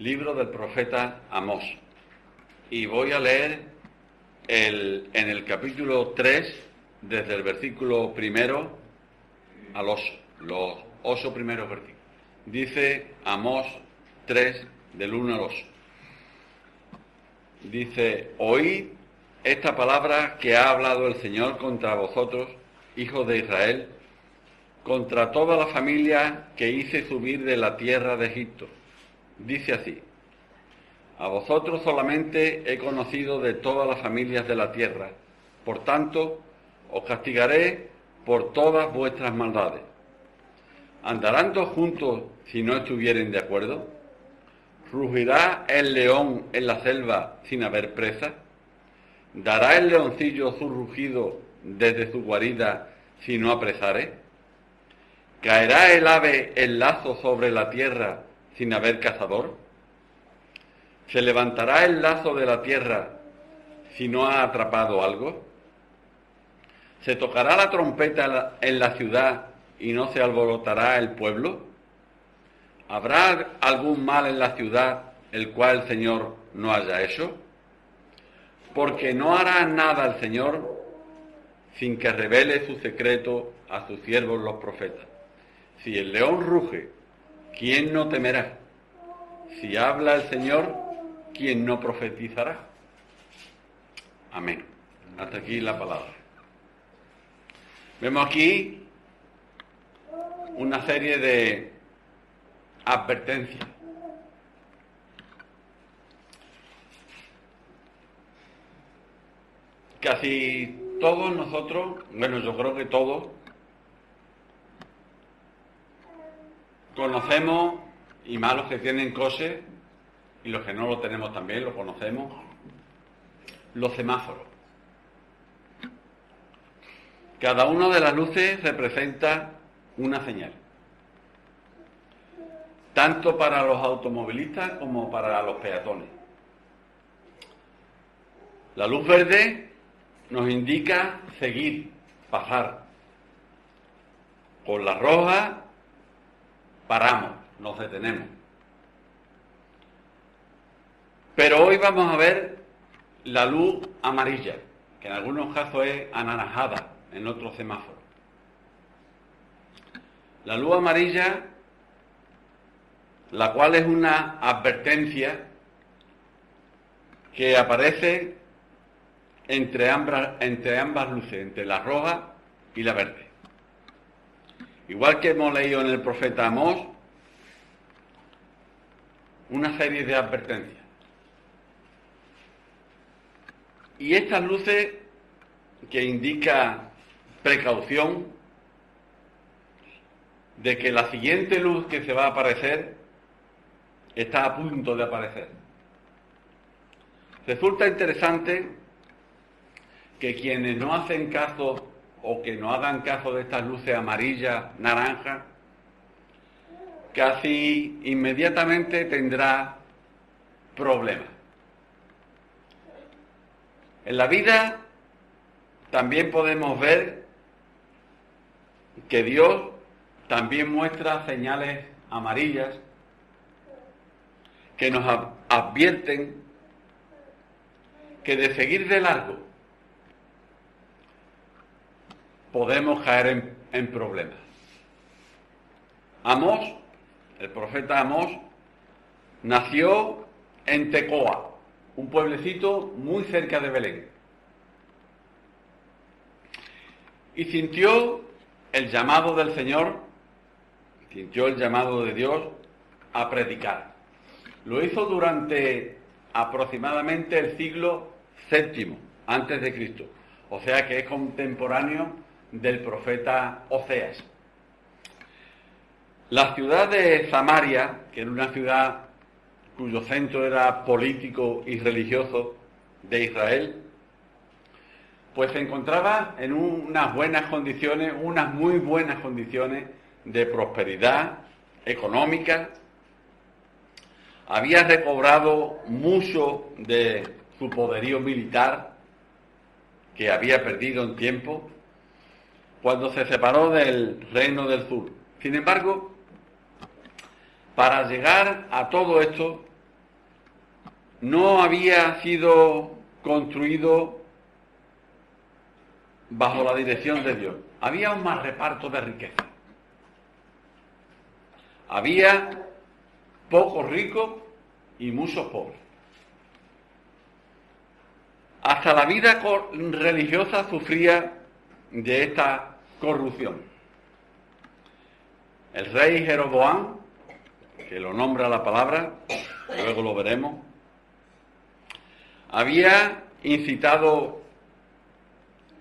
Libro del profeta Amós. Y voy a leer en el capítulo 3, desde el versículo primero al 8, los 8 primeros versículos. Dice Amós 3, del 1 al 8. Dice: oíd esta palabra que ha hablado el Señor contra vosotros, hijos de Israel, contra toda la familia que hice subir de la tierra de Egipto. Dice así: a vosotros solamente he conocido de todas las familias de la tierra, por tanto os castigaré por todas vuestras maldades. ¿Andarán dos juntos si no estuvieren de acuerdo? ¿Rugirá el león en la selva sin haber presa? ¿Dará el leoncillo su rugido desde su guarida si no apresare? ¿Caerá el ave el lazo sobre la tierra sin haber cazador? ¿Se levantará el lazo de la tierra si no ha atrapado algo? ¿Se tocará la trompeta en la ciudad y no se alborotará el pueblo? ¿Habrá algún mal en la ciudad el cual el Señor no haya hecho? Porque no hará nada el Señor sin que revele su secreto a sus siervos los profetas. Si el león ruge, ¿quién no temerá? Si habla el Señor, ¿quién no profetizará? Amén. Hasta aquí la palabra. Vemos aquí una serie de advertencias. Casi todos nosotros, bueno, yo creo que todos, conocemos, y más los que tienen coche, y los que no lo tenemos también, lo conocemos, los semáforos. Cada una de las luces representa una señal, tanto para los automovilistas como para los peatones. La luz verde nos indica seguir, pasar. Con la roja paramos, nos detenemos. Pero hoy vamos a ver la luz amarilla, que en algunos casos es anaranjada, en otros semáforos. La luz amarilla, la cual es una advertencia que aparece entre ambas luces, entre la roja y la verde. Igual que hemos leído en el profeta Amós, una serie de advertencias. Y estas luces que indican precaución de que la siguiente luz que se va a aparecer está a punto de aparecer. Resulta interesante que quienes no hacen caso o que no hagan caso de estas luces amarillas, naranjas, casi inmediatamente tendrá problemas. En la vida también podemos ver que Dios también muestra señales amarillas que nos advierten que de seguir de largo podemos caer en problemas. Amós, el profeta Amós, nació en Tecoa, un pueblecito muy cerca de Belén. Y sintió el llamado del Señor, sintió el llamado de Dios a predicar. Lo hizo durante aproximadamente el siglo VII antes de Cristo, o sea que es contemporáneo del profeta Oseas. La ciudad de Samaria, que era una ciudad cuyo centro era político y religioso de Israel, pues se encontraba en unas muy buenas condiciones de prosperidad económica. Había recobrado mucho de su poderío militar que había perdido en tiempo cuando se separó del reino del sur. Sin embargo, para llegar a todo esto no había sido construido bajo la dirección de Dios. Había un mal reparto de riqueza. Había pocos ricos y muchos pobres. Hasta la vida religiosa sufría de esta corrupción. El rey Jeroboam, que lo nombra la palabra, luego lo veremos, había incitado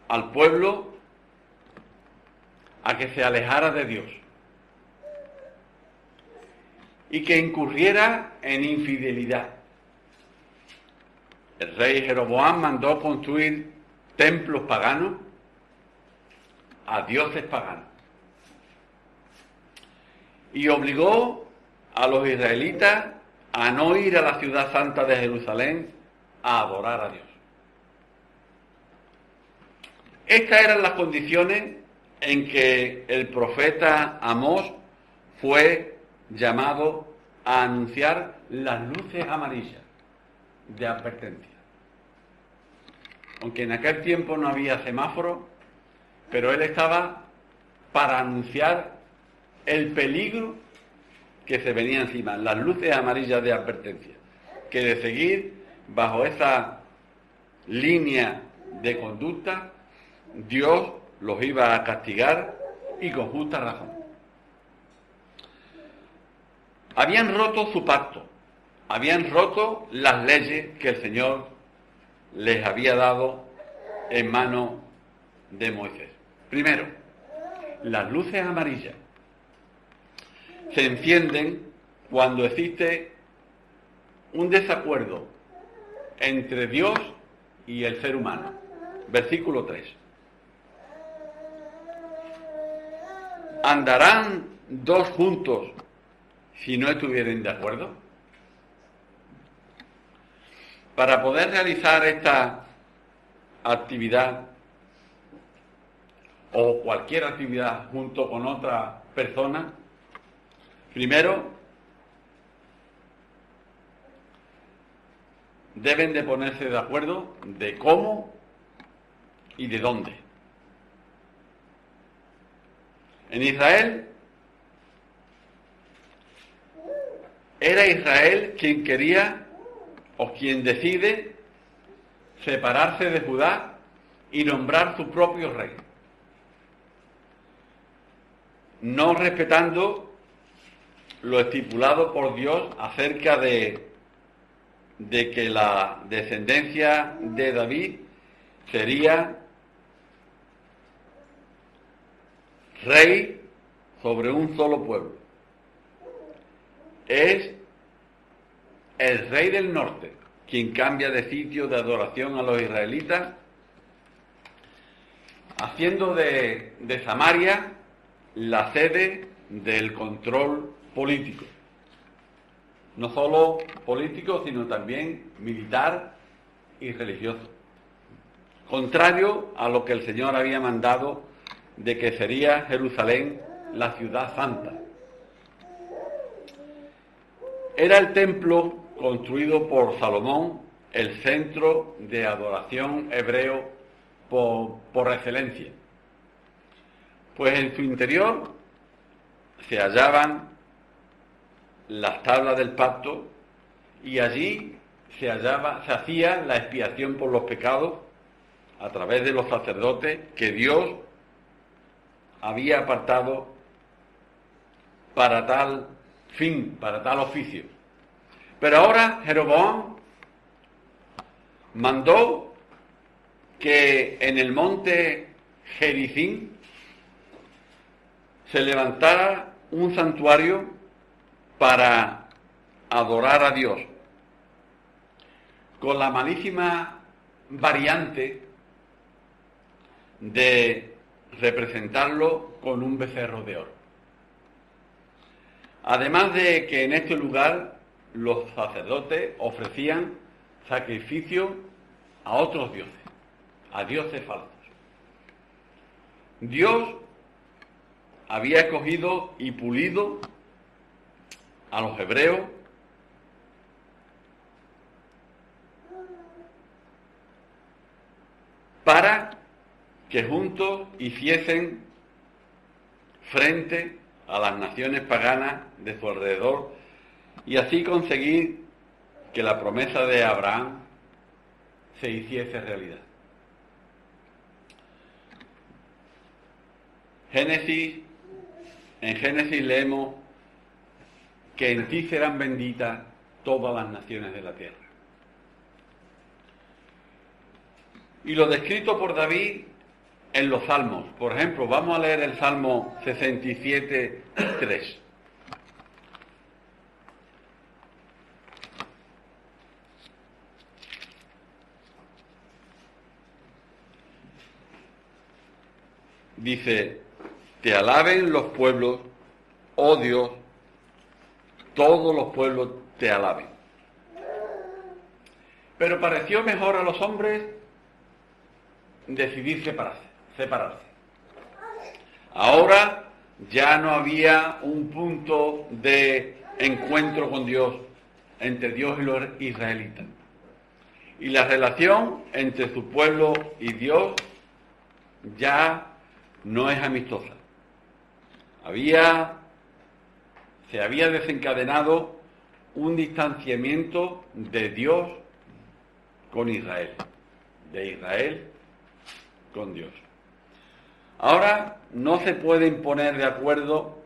al pueblo a que se alejara de Dios y que incurriera en infidelidad. El rey Jeroboam mandó construir templos paganos a dioses paganos y obligó a los israelitas a no ir a la ciudad santa de Jerusalén a adorar a Dios. Estas eran las condiciones en que el profeta Amós fue llamado a anunciar las luces amarillas de advertencia. Aunque en aquel tiempo no había semáforo, pero él estaba para anunciar el peligro que se venía encima, las luces amarillas de advertencia, que de seguir bajo esa línea de conducta, Dios los iba a castigar y con justa razón. Habían roto su pacto, habían roto las leyes que el Señor les había dado en manos de Moisés. Primero, las luces amarillas se encienden cuando existe un desacuerdo entre Dios y el ser humano. Versículo 3. ¿Andarán dos juntos si no estuvieren de acuerdo? Para poder realizar esta actividad o cualquier actividad junto con otra persona, primero deben de ponerse de acuerdo de cómo y de dónde. En Israel, era Israel quien quería o quien decide separarse de Judá y nombrar su propio rey, no respetando lo estipulado por Dios acerca de que la descendencia de David sería rey sobre un solo pueblo. Es el rey del norte quien cambia de sitio de adoración a los israelitas, haciendo de Samaria la sede del control político. No solo político, sino también militar y religioso. Contrario a lo que el Señor había mandado de que sería Jerusalén la ciudad santa. Era el templo construido por Salomón el centro de adoración hebreo por excelencia. Pues en su interior se hallaban las tablas del pacto y allí se hacía la expiación por los pecados a través de los sacerdotes que Dios había apartado para tal fin, para tal oficio. Pero ahora Jeroboam mandó que en el monte Gerizim se levantara un santuario para adorar a Dios, con la malísima variante de representarlo con un becerro de oro. Además de que en este lugar los sacerdotes ofrecían sacrificio a otros dioses, a dioses falsos. Dios había escogido y pulido a los hebreos para que juntos hiciesen frente a las naciones paganas de su alrededor y así conseguir que la promesa de Abraham se hiciese realidad. En Génesis leemos que en ti serán benditas todas las naciones de la tierra. Y lo descrito por David en los Salmos. Por ejemplo, vamos a leer el Salmo 67, 3. Dice: te alaben los pueblos, oh Dios, todos los pueblos te alaben. Pero pareció mejor a los hombres decidir separarse. Ahora ya no había un punto de encuentro con Dios entre Dios y los israelitas. Y la relación entre su pueblo y Dios ya no es amistosa. Se había desencadenado un distanciamiento de Dios con Israel, de Israel con Dios. Ahora no se pueden poner de acuerdo,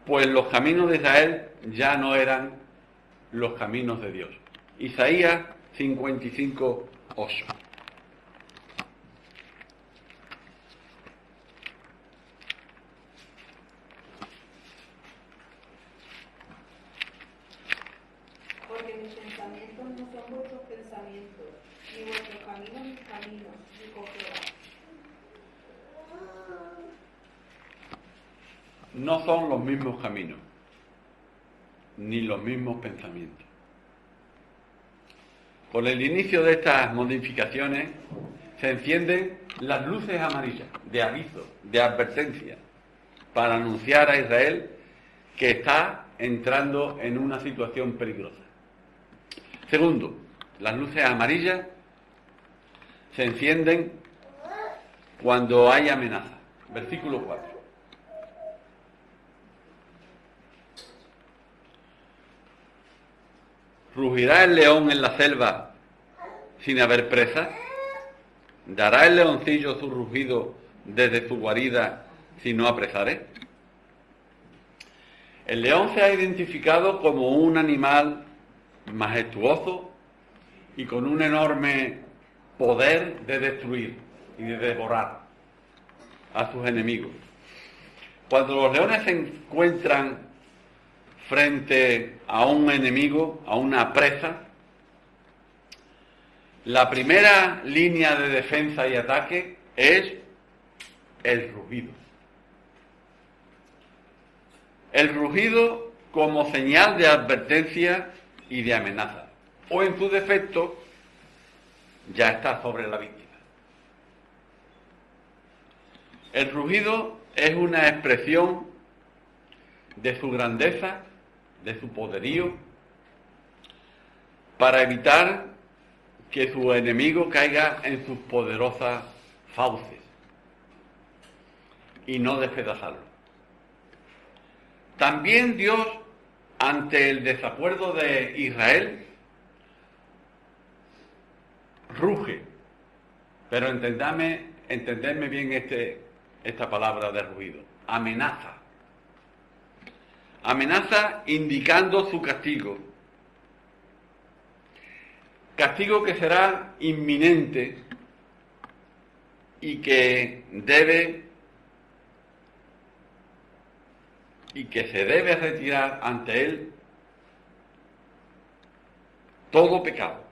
pues los caminos de Israel ya no eran los caminos de Dios. Isaías 55, 8. Porque mis pensamientos no son vuestros pensamientos, ni vuestros caminos mis caminos, dijo Jehová. No son los mismos caminos, ni los mismos pensamientos. Con el inicio de estas modificaciones se encienden las luces amarillas de aviso, de advertencia, para anunciar a Israel que está entrando en una situación peligrosa. Segundo, las luces amarillas se encienden cuando hay amenaza. Versículo 4. ¿Rugirá el león en la selva sin haber presa? ¿Dará el leoncillo su rugido desde su guarida si no apresare? El león se ha identificado como un animal majestuoso y con un enorme poder de destruir y de devorar a sus enemigos. Cuando los leones se encuentran frente a un enemigo, a una presa, la primera línea de defensa y ataque es el rugido. El rugido como señal de advertencia y de amenaza, o en su defecto, ya está sobre la víctima. El rugido es una expresión de su grandeza, de su poderío, para evitar que su enemigo caiga en sus poderosas fauces y no despedazarlo. También Dios, ante el desacuerdo de Israel, ruge. Pero entendedme bien esta palabra de rugido. Amenaza. Amenaza indicando su castigo. Castigo que será inminente y que se debe retirar ante él todo pecado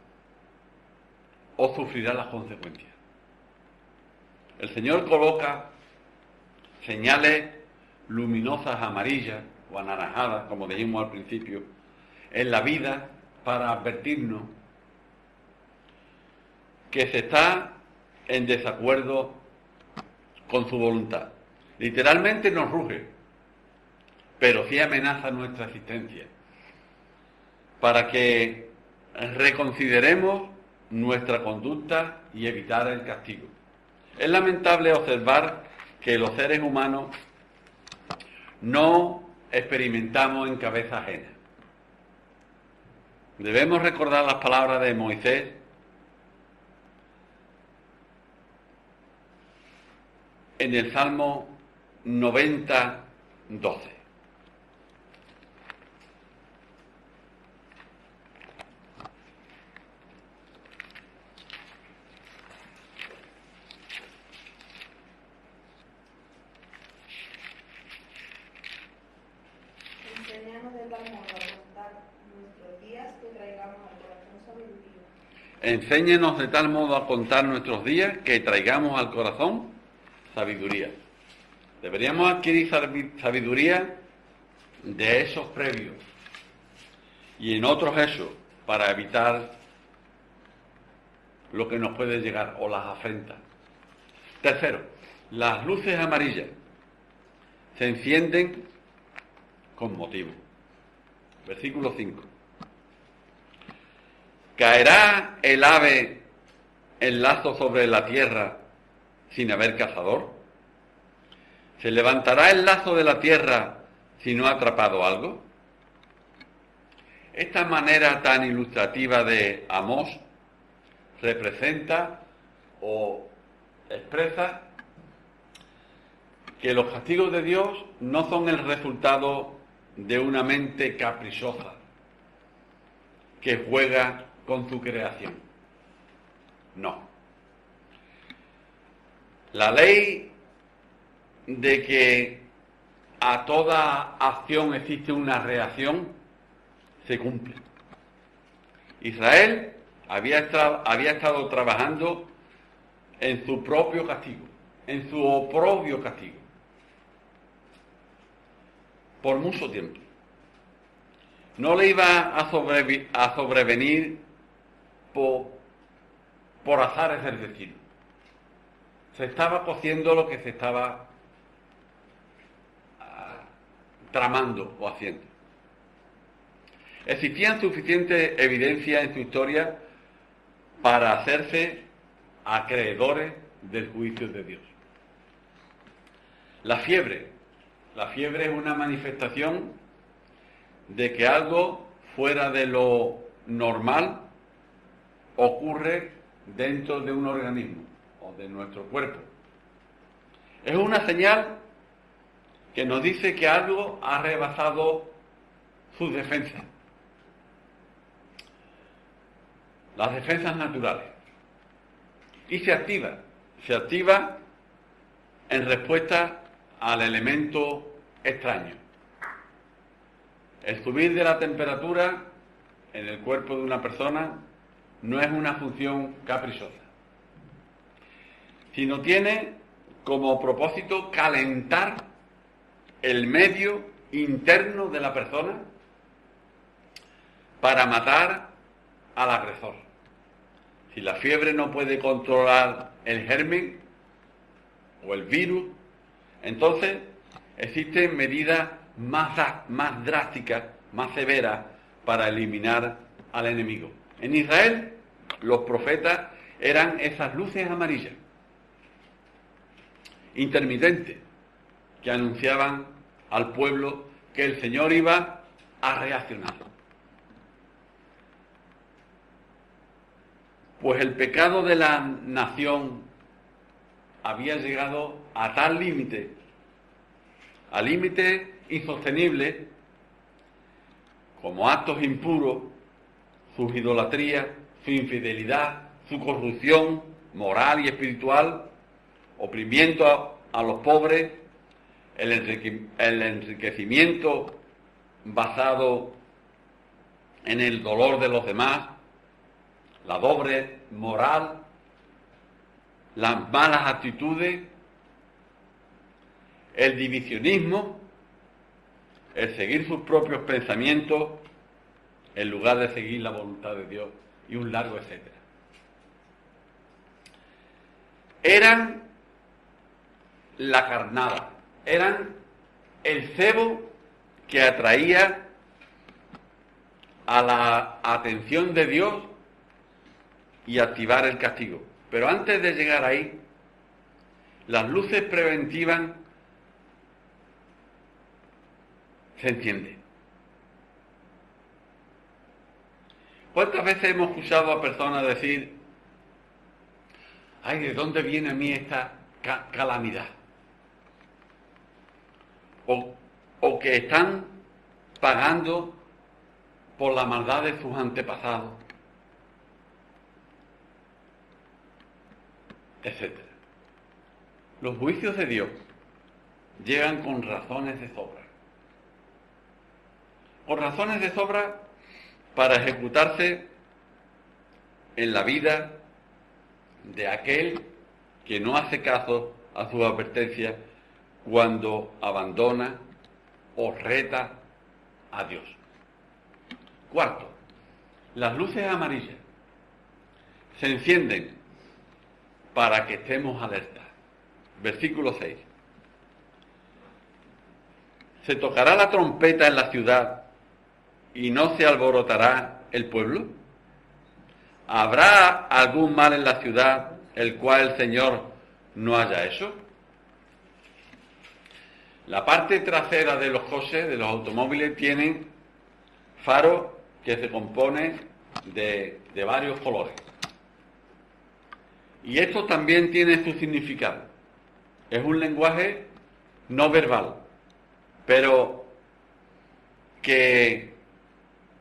o sufrirá las consecuencias. El Señor coloca señales luminosas amarillas o anaranjadas, como dijimos al principio, en la vida para advertirnos que se está en desacuerdo con su voluntad. Literalmente nos ruge, pero sí amenaza nuestra existencia, para que reconsideremos nuestra conducta y evitar el castigo. Es lamentable observar que los seres humanos no experimentamos en cabeza ajena. Debemos recordar las palabras de Moisés en el Salmo 90, 12. Enséñanos de tal modo a contar nuestros días que traigamos al corazón sabiduría. Deberíamos adquirir sabiduría de esos previos y en otros hechos para evitar lo que nos puede llegar o las afrentas. Tercero, las luces amarillas se encienden con motivo. Versículo 5. ¿Caerá el ave en lazo sobre la tierra sin haber cazador? ¿Se levantará el lazo de la tierra si no ha atrapado algo? Esta manera tan ilustrativa de Amós representa o expresa que los castigos de Dios no son el resultado de una mente caprichosa que juega con su creación. No. La ley de que a toda acción existe una reacción se cumple. Israel había estado trabajando en su propio castigo, en su oprobio castigo, por mucho tiempo. No le iba a sobrevenir por azares del destino. Se estaba cociendo lo que se estaba tramando o haciendo. Existían suficiente evidencia en su historia para hacerse acreedores del juicio de Dios. La fiebre es una manifestación de que algo fuera de lo normal ocurre dentro de un organismo o de nuestro cuerpo. Es una señal que nos dice que algo ha rebasado sus defensas, las defensas naturales, y se activa en respuesta al elemento extraño. El subir de la temperatura en el cuerpo de una persona no es una función caprichosa, sino tiene como propósito calentar el medio interno de la persona para matar al agresor. Si la fiebre no puede controlar el germen o el virus, entonces existen medidas más drásticas, más severas para eliminar al enemigo. En Israel, los profetas eran esas luces amarillas, intermitentes, que anunciaban al pueblo que el Señor iba a reaccionar. Pues el pecado de la nación había llegado a tal límite, al límite insostenible, como actos impuros, sus idolatrías, su infidelidad, su corrupción moral y espiritual, oprimiento a los pobres, el enriquecimiento basado en el dolor de los demás, la doble moral, las malas actitudes, el divisionismo, el seguir sus propios pensamientos en lugar de seguir la voluntad de Dios, y un largo etcétera. Eran la carnada, eran el cebo que atraía a la atención de Dios y activar el castigo. Pero antes de llegar ahí, las luces preventivas se encienden. ¿Cuántas veces hemos escuchado a personas decir: ay, ¿de dónde viene a mí esta calamidad? O que están pagando por la maldad de sus antepasados, etc. Los juicios de Dios llegan con razones de sobra. Con razones de sobra para ejecutarse en la vida de aquel que no hace caso a sus advertencias cuando abandona o reta a Dios. Cuarto, las luces amarillas se encienden para que estemos alertas. Versículo 6. ¿Se tocará la trompeta en la ciudad y no se alborotará el pueblo? ¿Habrá algún mal en la ciudad el cual el Señor no haya hecho? La parte trasera de los coches, de los automóviles, tienen faros que se componen de varios colores. Y esto también tiene su significado. Es un lenguaje no verbal, pero que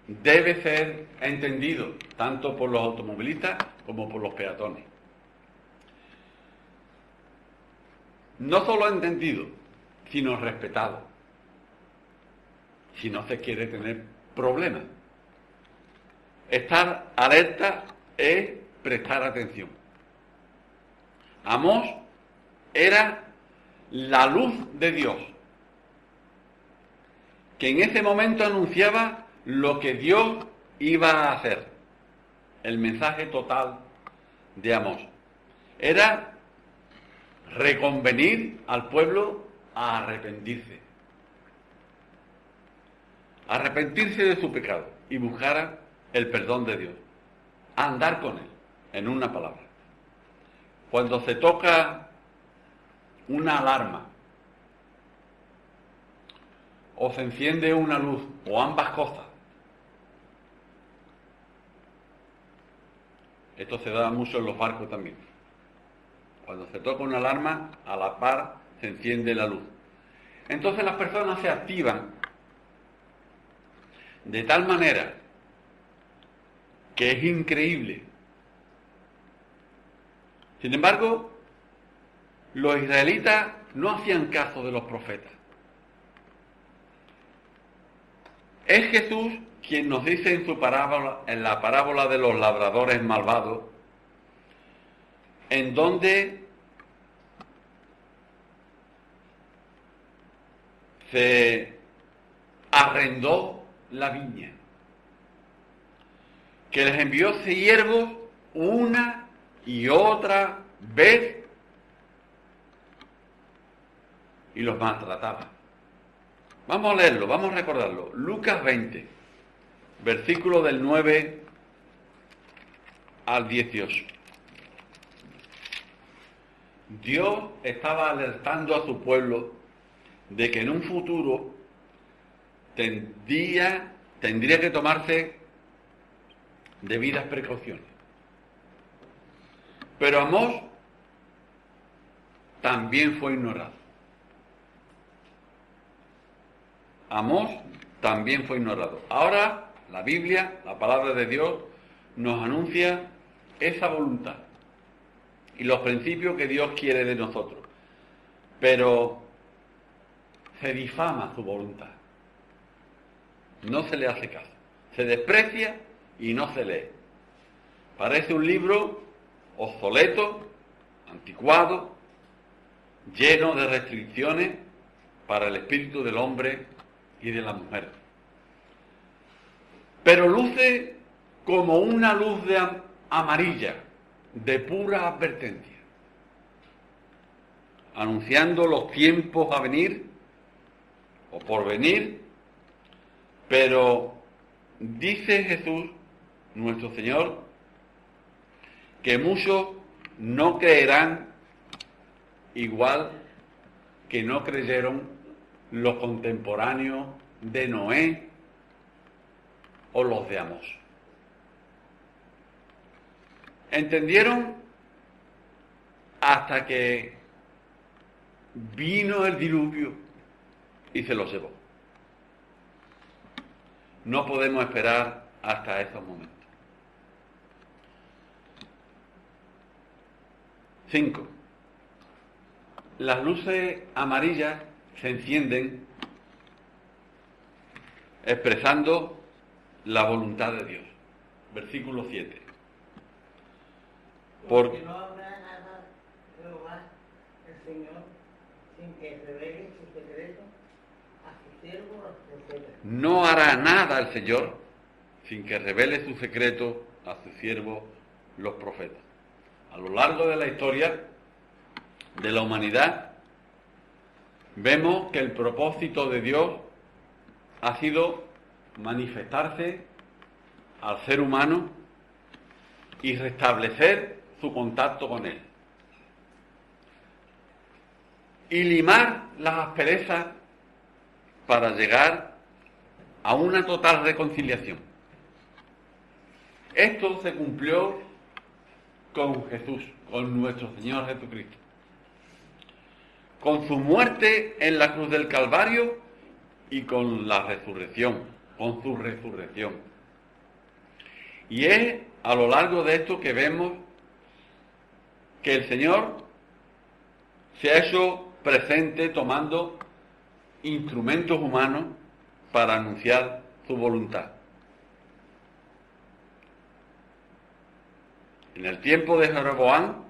debe ser entendido tanto por los automovilistas como por los peatones. No solo entendido, sino respetado, si no se quiere tener problemas. Estar alerta es prestar atención. Amós era la luz de Dios, que en ese momento anunciaba lo que Dios iba a hacer. El mensaje total de Amós era reconvenir al pueblo a arrepentirse. Arrepentirse de su pecado y buscar el perdón de Dios. Andar con él, en una palabra. Cuando se toca una alarma o se enciende una luz o ambas cosas, esto se da mucho en los barcos también. Cuando se toca una alarma, a la par se enciende la luz. Entonces las personas se activan de tal manera que es increíble. Sin embargo, los israelitas no hacían caso de los profetas. Es Jesús quien nos dice en su parábola, en la parábola de los labradores malvados, en donde se arrendó la viña, que les envió siervos una y otra vez y los maltrataba. Vamos a leerlo, vamos a recordarlo. Lucas 20, versículo del 9 al 18. Dios estaba alertando a su pueblo de que en un futuro tendría que tomarse debidas precauciones. Pero Amós también fue ignorado. Amós también fue ignorado. Ahora la Biblia, la palabra de Dios, nos anuncia esa voluntad y los principios que Dios quiere de nosotros. Pero se difama su voluntad. No se le hace caso. Se desprecia y no se lee. Parece un libro obsoleto, anticuado, lleno de restricciones para el espíritu del hombre y de la mujer. Pero luce como una luz amarilla, de pura advertencia, anunciando los tiempos a venir o por venir, pero dice Jesús, nuestro Señor, que muchos no creerán igual que no creyeron los contemporáneos de Noé o los de Amós. Entendieron hasta que vino el diluvio y se los llevó. No podemos esperar hasta esos momentos. 5. Las luces amarillas se encienden expresando la voluntad de Dios. Versículo 7. Porque no habrá nada Jehová el Señor sin que revele su secreto a sus siervos los profetas. No hará nada el Señor sin que revele su secreto a sus siervos los profetas. A lo largo de la historia de la humanidad, vemos que el propósito de Dios ha sido manifestarse al ser humano y restablecer su contacto con él. Y limar las asperezas para llegar a una total reconciliación. Esto se cumplió con Jesús, con nuestro Señor Jesucristo. Con su muerte en la cruz del Calvario y con la resurrección, con su resurrección. Y es a lo largo de esto que vemos que el Señor se ha hecho presente tomando instrumentos humanos para anunciar su voluntad. En el tiempo de Jeroboam,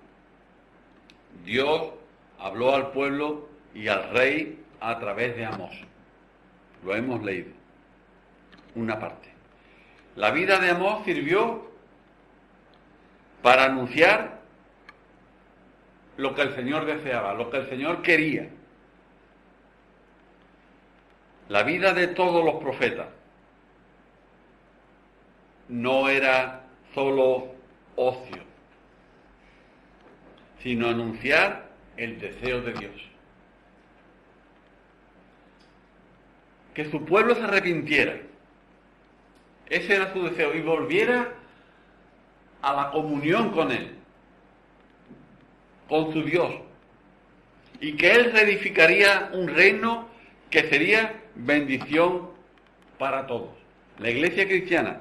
Dios habló al pueblo y al rey a través de Amós. Lo hemos leído. Una parte. La vida de Amós sirvió para anunciar lo que el Señor deseaba, lo que el Señor quería. La vida de todos los profetas no era solo ocio, sino anunciar el deseo de Dios. Que su pueblo se arrepintiera. Ese era su deseo y volviera a la comunión con Él, con su Dios, y que Él reedificaría un reino que sería bendición para todos. La Iglesia cristiana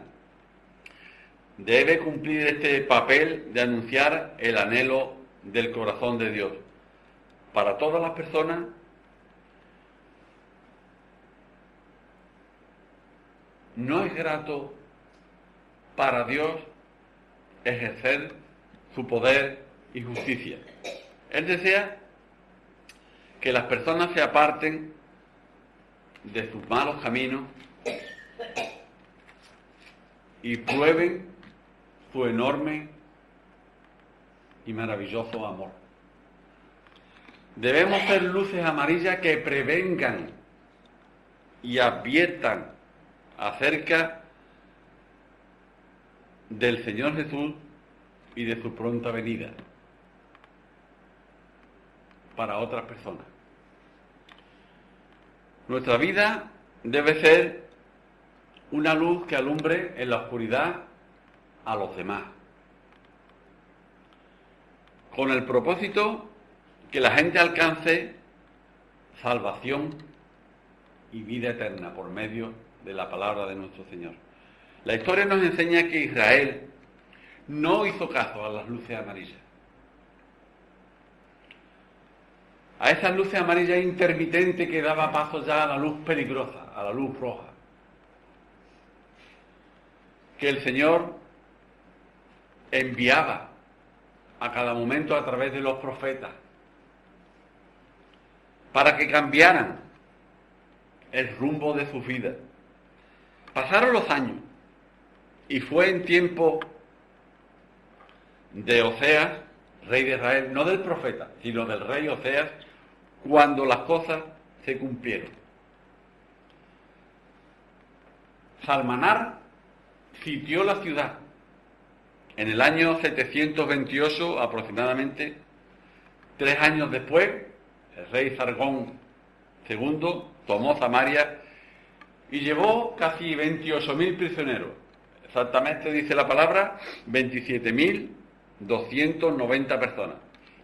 debe cumplir este papel de anunciar el anhelo del corazón de Dios para todas las personas, no es grato para Dios ejercer su poder y justicia. Él desea que las personas se aparten de sus malos caminos y prueben su enorme y maravilloso amor. Debemos ser luces amarillas que prevengan y adviertan acerca del Señor Jesús y de su pronta venida para otras personas. Nuestra vida debe ser una luz que alumbre en la oscuridad a los demás, con el propósito que la gente alcance salvación y vida eterna por medio de la palabra de nuestro Señor. La historia nos enseña que Israel no hizo caso a las luces amarillas, a esas luces amarillas intermitentes que daba paso ya a la luz peligrosa, a la luz roja, que el Señor enviaba a cada momento a través de los profetas para que cambiaran el rumbo de sus vidas. Pasaron los años y fue en tiempo de Oseas, rey de Israel, no del profeta, sino del rey Oseas, cuando las cosas se cumplieron. Salmanar sitió la ciudad. En el año 728 aproximadamente, 3 años después, el rey Sargón II tomó Samaria y llevó casi 28.000 prisioneros. Exactamente dice la palabra, 27.290 personas.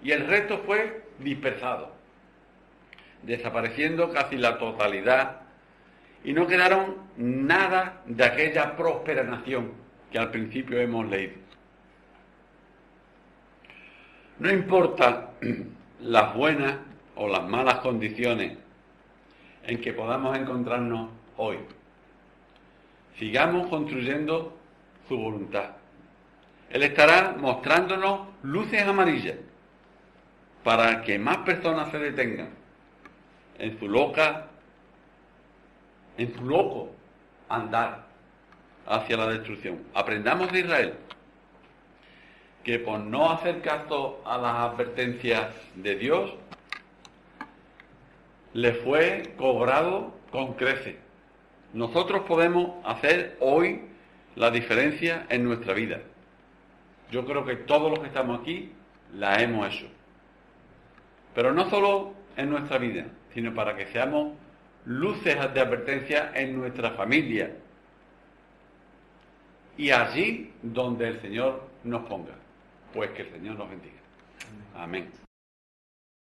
Y el resto fue dispersado, desapareciendo casi la totalidad, y no quedaron nada de aquella próspera nación que al principio hemos leído. No importa las buenas o las malas condiciones en que podamos encontrarnos hoy, sigamos construyendo su voluntad. Él estará mostrándonos luces amarillas para que más personas se detengan en su loco andar hacia la destrucción. Aprendamos de Israel que por no hacer caso a las advertencias de Dios, le fue cobrado con creces. Nosotros podemos hacer hoy la diferencia en nuestra vida. Yo creo que todos los que estamos aquí la hemos hecho. Pero no solo en nuestra vida, sino para que seamos luces de advertencia en nuestra familia y allí donde el Señor nos ponga. Pues que el Señor nos bendiga. Amén.